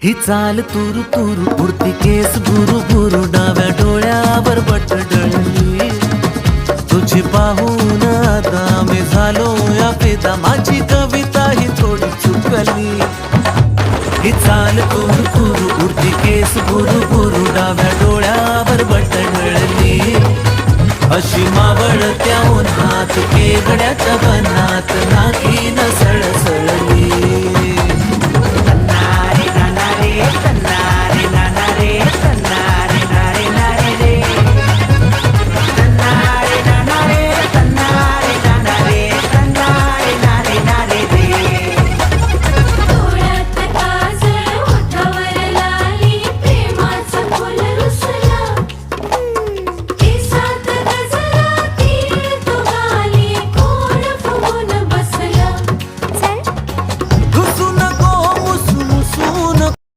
ही चाल तुरु तुरु उडती केस बुरु बुरु डाव्या डोळ्यावर बट डळली तुझी पाहून आता मी झालो या फिदा माझी कविता ही थोडी चुकली ही चाल तुरु तुरु उडती केस बुरु बुरु डाव्या डोळ्यावर बट डळली अशी मावळत्या उन्हात केवड्याच्या बनात नाकी न सळसळली